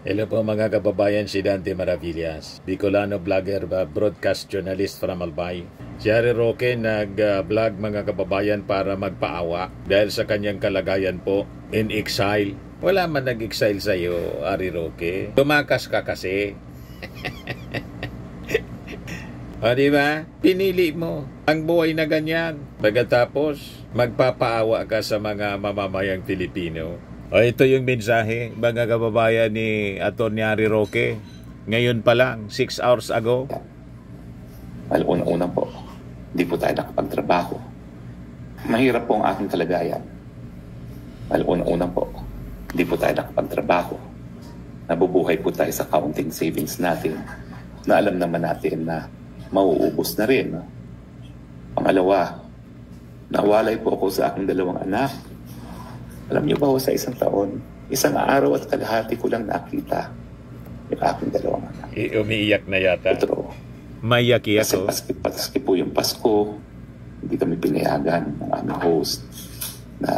Hello po mga kababayan, si Dante Maravillas, Bicolano vlogger, broadcast journalist from Albay. Si Harry Roque nag-vlog mga kababayan para magpaawa dahil sa kanyang kalagayan po in exile. Wala man nag-exile sa iyo, Harry Roque. Tumakas ka kasi. O diba? Pinili mo ang buhay na ganyan. Pagkatapos, magpapaawa ka sa mga mamamayang Pilipino. O ito yung mensahe, mga kababayan ni Atty. Harry Roque. Ngayon pa lang, 6 hours ago. Well, una-una po, hindi po tayo nakapagtrabaho. Mahirap po ang aking kalagayan. Well, una-una po, hindi po tayo nakapagtrabaho. Nabubuhay po tayo sa counting savings natin na alam naman natin na mauubos na rin. Pangalawa, nawalay po ako sa aking 2 anak. Alam niyo ba, sa 1 taon, 1 araw at kalahati ko lang nakita yung aking 2 anak. Umiiyak na yata. Ito, Maiyak-iyak ko. kasi paski po yung Pasko, hindi kami pinayagan ng aming host na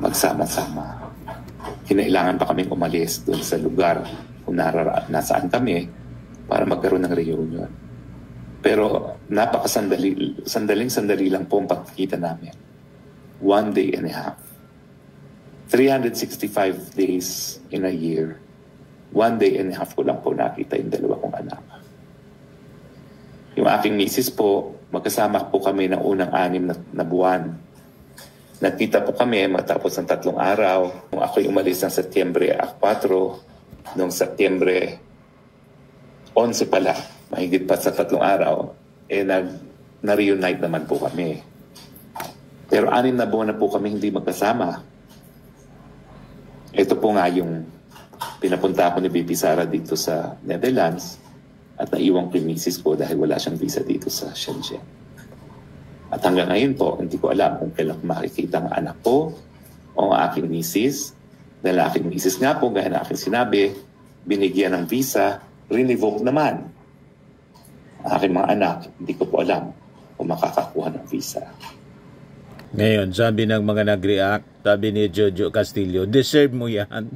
magsama-sama. Kinailangan pa kami umalis doon sa lugar kung nasaan kami para magkaroon ng reunion. Pero sandaling-sandali lang po ang pagkikita namin. 1 day and a half. 365 days in a year, 1 day and a half ko lang po nakita yung 2 kong anak. Yung aking misis po, magkasama po kami ng unang 6 na buwan. Nagkita po kami matapos ng 3 araw. Nung ako'y umalis ng Setyembre 4, noong Setyembre 11 pala, mahigit pa sa 3 araw, na-reunite naman po kami. Pero 6 na buwan na po kami hindi magkasama. Ito po nga yung pinapunta ako ni Bibi Sara dito sa Netherlands at naiwang misis ko dahil wala siyang visa dito sa Shenzhen. At hanggang ngayon po, hindi ko alam kung kailan makikita ang anak ko o ang aking misis. Dahil aking misis nga po, gaya na aking sinabi, binigyan ng visa, revoke naman. Ang aking mga anak, hindi ko po alam kung makakakuha ng visa. Ngayon, sabi ng mga nag-react, sabi ni Jojo Castillo, deserve mo yan.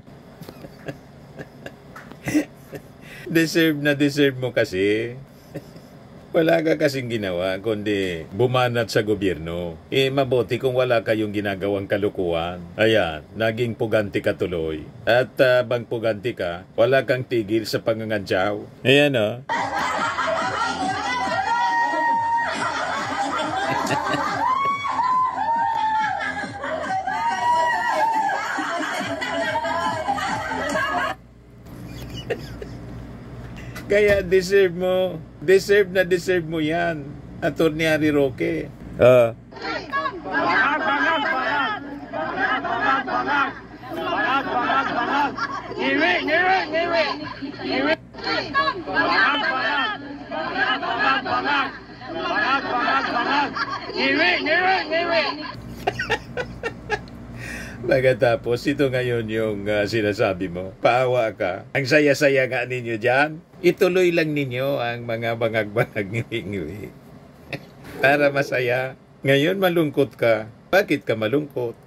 deserve mo kasi. Wala ka kasing ginawa, kundi bumanat sa gobyerno. Mabuti kung wala kayong ginagawang kalukuhan. Ayan, naging puganti ka tuloy. At bang puganti ka, wala kang tigil sa pangangadyaw. Ayan o. Kaya deserve mo yan, Atty. Harry Roque. Pagkatapos, ito ngayon yung sinasabi mo, paawa ka. Ang saya-saya nga ninyo dyan, ituloy lang ninyo ang mga bangag-bangag ngiwi-ngiwi. Para masaya. Ngayon malungkot ka. Bakit ka malungkot?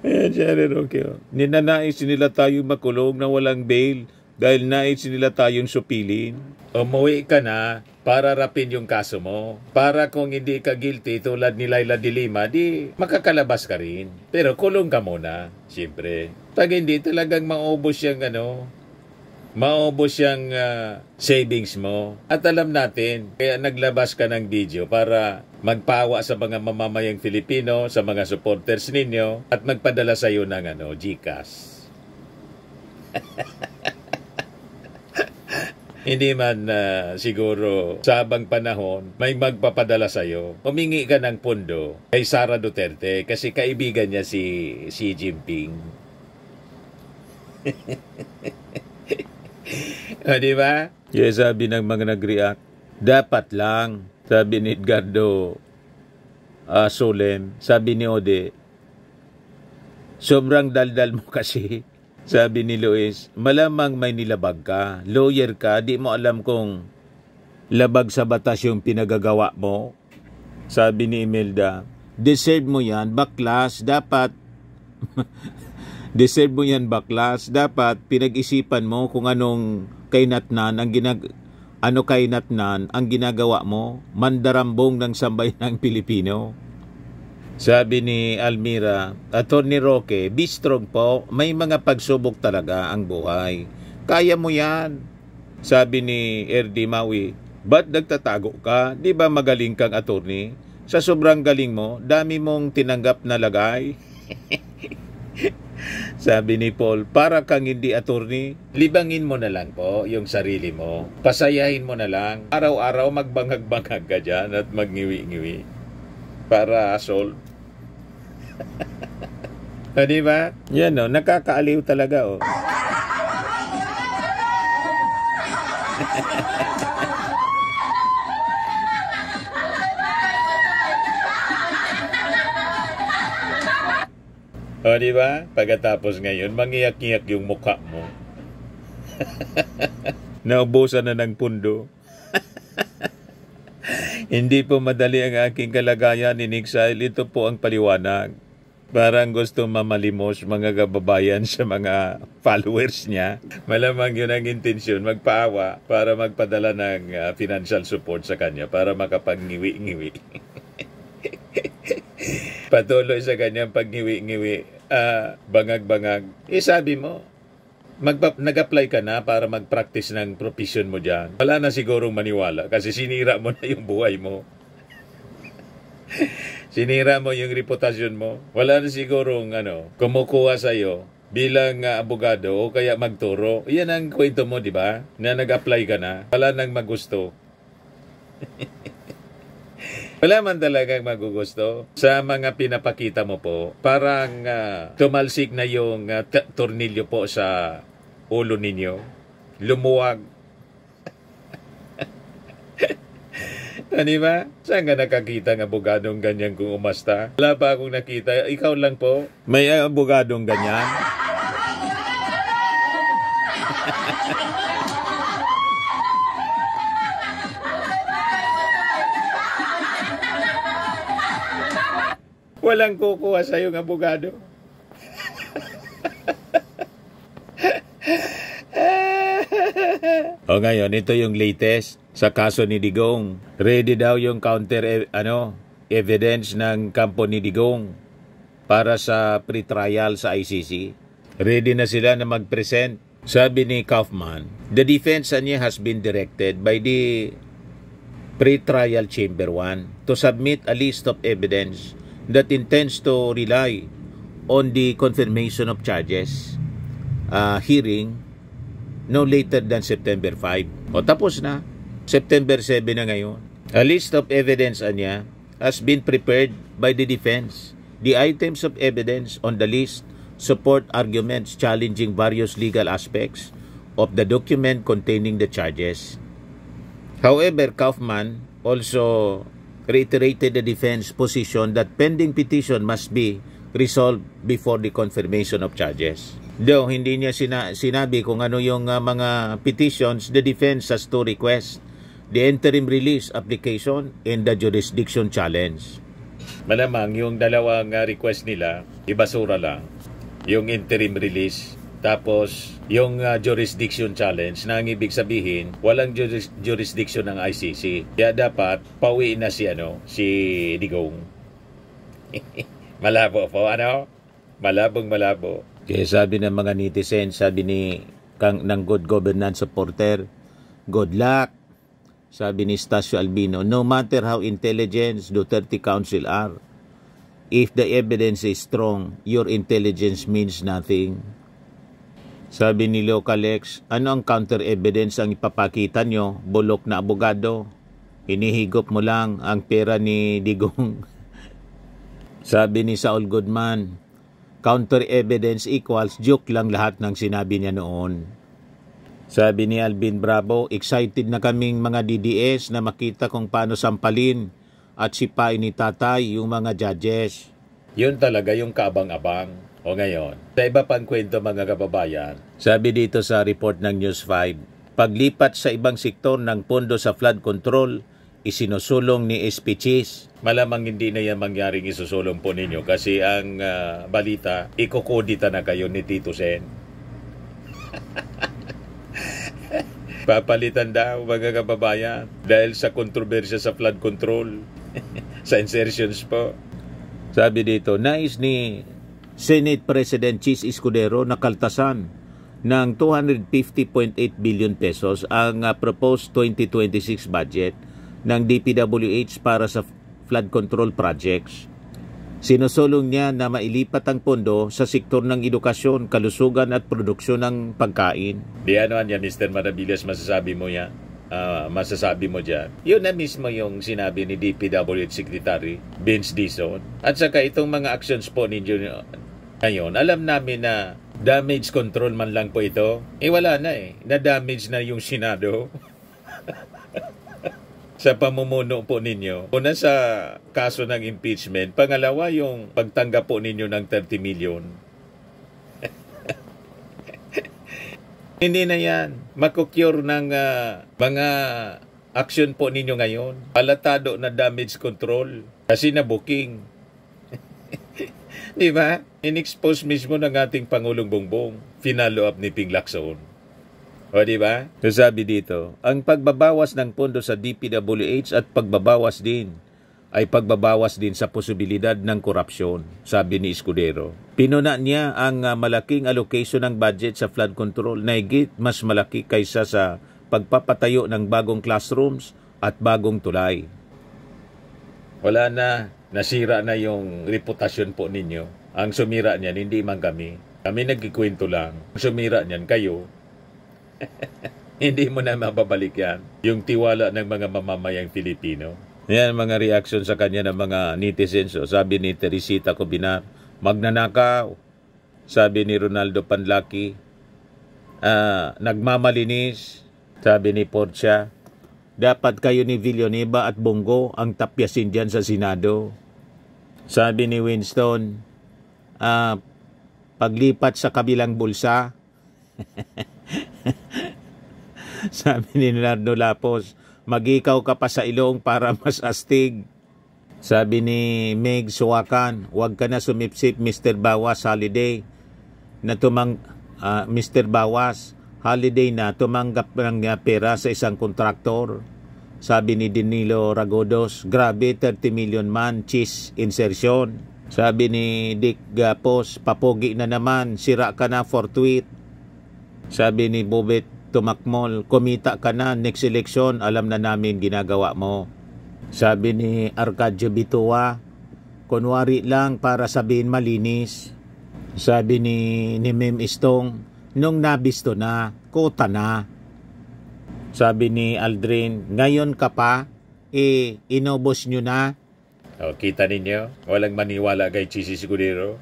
Ayan, Harry Roque. Ninanais nila tayong makulong na walang bail dahil nais nila tayong supilin. Umuwi ka na para rapin yung kaso mo. Para kung hindi ka guilty tulad ni Laila de Lima, di makakalabas ka rin. Pero kulong ka muna, siyempre. Pag hindi talagang maubos yung savings mo. At alam natin, kaya naglabas ka ng video para magpawa sa mga mamamayang Filipino, sa mga supporters ninyo, at magpadala sa iyo ng GCash. Hindi man siguro sa habang panahon may magpapadala sa iyo. Humingi ka ng pondo kay Sara Duterte kasi kaibigan niya si Xi Jinping. Di ba? Yes, sabi ng mga nag-react, dapat lang, sabi ni Edgardo Solem, sabi ni Ode, sobrang daldal mo kasi. Sabi ni Luis, malamang may nilabag ka. Lawyer ka, di mo alam kung labag sa batas yung pinagagawa mo. Sabi ni Imelda, deserve mo yan, baklas, dapat Deserve mo yan, baklas. Dapat pinag-isipan mo kung anong kainatnan ang ginagawa mo. Mandarambong ng sambayanang Pilipino. Sabi ni Almira, Attorney Roque, be strong po. May mga pagsubok talaga ang buhay. Kaya mo yan. Sabi ni RD Maui, ba't nagtatago ka? Di ba magaling kang attorney? Sa sobrang galing mo, dami mong tinanggap na lagay. Sabi ni Paul, para kang hindi attorney, libangin mo na lang po yung sarili mo. Pasayahin mo na lang. Araw-araw magbangag-bangag ka dyan at magngiwi-ngiwi. Para solve. O, diba? Yan o, nakakaaliw talaga o. O, diba? Pagkatapos ngayon, mangiyak-iyak yung mukha mo. Naubusan na ng pundo. Hindi po madali ang aking kalagayan in exile. Ito po ang paliwanag. Parang gusto mamalimos mga kababayan sa mga followers niya. Malamang yun ang intensyon, magpaawa para magpadala ng financial support sa kanya para makapag-ngiwi-ngiwi. Patuloy sa kanyang pag-ngiwi-ngiwi, bangag-bangag. Sabi mo, nag-apply ka na para mag-practice ng profession mo dyan. Wala na sigurong maniwala kasi sinira mo na yung buhay mo. Sinira mo yung reputasyon mo. Wala na sigurong kumukuha sa'yo bilang abogado o kaya magturo. Yan ang kwento mo, di ba? Na nag-apply ka na. Wala nang magusto. Wala man talagang magugusto sa mga pinapakita mo po. Parang tumalsik na yung tornilyo po sa ulo ninyo. Lumuwag. Ano ba? Saan ka nakakita ng abogadong ganyan kung umasta? Wala pa akong nakita. Ikaw lang po. May abogadong ganyan. Walang kukuha sa'yo ng abogado. O ngayon, ito yung latest sa kaso ni Digong. Ready daw yung counter evidence ng kampo ni Digong para sa pre-trial sa ICC. Ready na sila na mag-present. Sabi ni Kaufman, the defense niya has been directed by the pre-trial chamber 1 to submit a list of evidence that intends to rely on the confirmation of charges hearing no later than September 5. O tapos na. September 7 na ngayon. A list of evidence niya has been prepared by the defense. The items of evidence on the list support arguments challenging various legal aspects of the document containing the charges. However, Kaufman also reiterated the defense position that pending petition must be resolved before the confirmation of charges. Though hindi niya sinabi kung ano yung mga petitions, the defense has to request the interim release application and the jurisdiction challenge. Malamang yung dalawang request nila, ibasura lang. Yung interim release, tapos yung jurisdiction challenge na ang ibig sabihin, walang jurisdiction ng ICC. Kaya dapat pauwiin na si Digong. Malabo po, Malabong malabo. Kaya sabi ng mga netizen, sabi ng good governance supporter, good luck. Sabi ni Stasio Albino, no matter how intelligent Duterte Council are, if the evidence is strong, your intelligence means nothing. Sabi ni Localex, ano ang counter evidence ang ipapakita nyo? Bulok na abogado. Hinihigop mo lang ang pera ni Digong. Sabi ni Saul Goodman, counter evidence equals joke lang lahat ng sinabi niya noon. Sabi ni Alvin Bravo, excited na kaming mga DDS na makita kung paano sampalin at sipain ni Tatay yung mga judges. Yun talaga yung kaabang-abang. O ngayon, sa iba pang kwento mga kababayan, sabi dito sa report ng News 5, paglipat sa ibang sektor ng pondo sa flood control, isinusulong ni SPChis. Malamang hindi na yan mangyaring isusulong po ninyo kasi ang balita, ikukodita na kayo ni Tito Sen. Papalitan daw mga kababayan dahil sa kontrobersya sa flood control. Sa insertions po. Sabi dito, nais ni Senate President Chis Escudero na kaltasan ng 250.8 billion pesos ang proposed 2026 budget ng DPWH para sa flood control projects. Sinusulong niya na mailipat ang pondo sa sektor ng edukasyon, kalusugan at produksyon ng pagkain. Di ano yan, Mr. Maravillas, masasabi mo yan? Masasabi mo dyan. Yun na mismo yung sinabi ni DPWH Secretary Vince Dizon. At saka itong mga actions po ninyo ngayon, alam namin na damage control man lang po ito. Wala na na-damage na yung Senado. Sa pamumuno po ninyo. Una sa kaso ng impeachment, pangalawa yung pagtanggap po ninyo ng 30 million. Hindi na yan. Makukure ng mga action po ninyo ngayon. Palatado na damage control kasi na booking. Di ba? In-expose mismo ng ating Pangulong Bongbong. Finalo up ni Ping Lacson. O di ba? So sabi dito, ang pagbabawas ng pondo sa DPWH at pagbabawas din ay pagbabawas din sa posibilidad ng korupsyon, sabi ni Escudero. Pinuna niya ang malaking allocation ng budget sa flood control na higit mas malaki kaysa sa pagpapatayo ng bagong classrooms at bagong tulay. Wala na, nasira na yung reputasyon po ninyo. Ang sumira niyan, hindi man kami. Kami nagkikwento lang. Ang sumira niyan, kayo. Hindi mo na mababalik yan. Yung tiwala ng mga mamamayang Filipino. Yan mga reaction sa kanya ng mga netizens. So, sabi ni Teresita Cobinar, magnanakaw. Sabi ni Ronaldo Panlaki, nagmamalinis. Sabi ni Portia, dapat kayo ni Villanueva at Bongo ang tapyasin dyan sa Senado. Sabi ni Winston, paglipat sa kabilang bulsa. Sabi ni Leonardo Lapos, mag-ikaw ka pa sa ilong para mas astig. Sabi ni Meg Suwakan, huwag ka na sumipsip Mr. Bawas holiday na Mr. Bawas holiday na tumanggap ng pera sa isang kontraktor. Sabi ni Danilo Ragodos, grabe 30 million man cheese insertion. Sabi ni Dick Gapos, papogi na naman, sira ka na for tweet. Sabi ni Bobet Tumakmol, kumita ka na, next election, alam na namin ginagawa mo. Sabi ni Arcadio Bitua, kunwari lang para sabihin malinis. Sabi ni Mem Istong, nung nabisto na, kota na. Sabi ni Aldrin, ngayon ka pa, inobos nyo na. O, kita ninyo, walang maniwala kay Chis Escudero.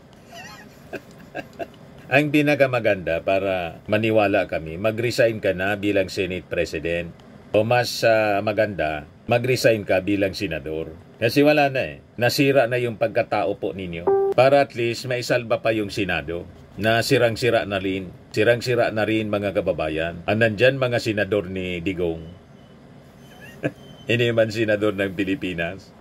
Ang pinakamaganda para maniwala kami, mag-resign ka na bilang Senate President. O mas maganda, mag-resign ka bilang Senador. Kasi wala na nasira na yung pagkatao po ninyo. Para at least maisalba pa yung Senado na sirang-sira na rin. Sirang-sira na rin mga kababayan. Nandyan mga senador ni Digong. Hindi man senador ng Pilipinas.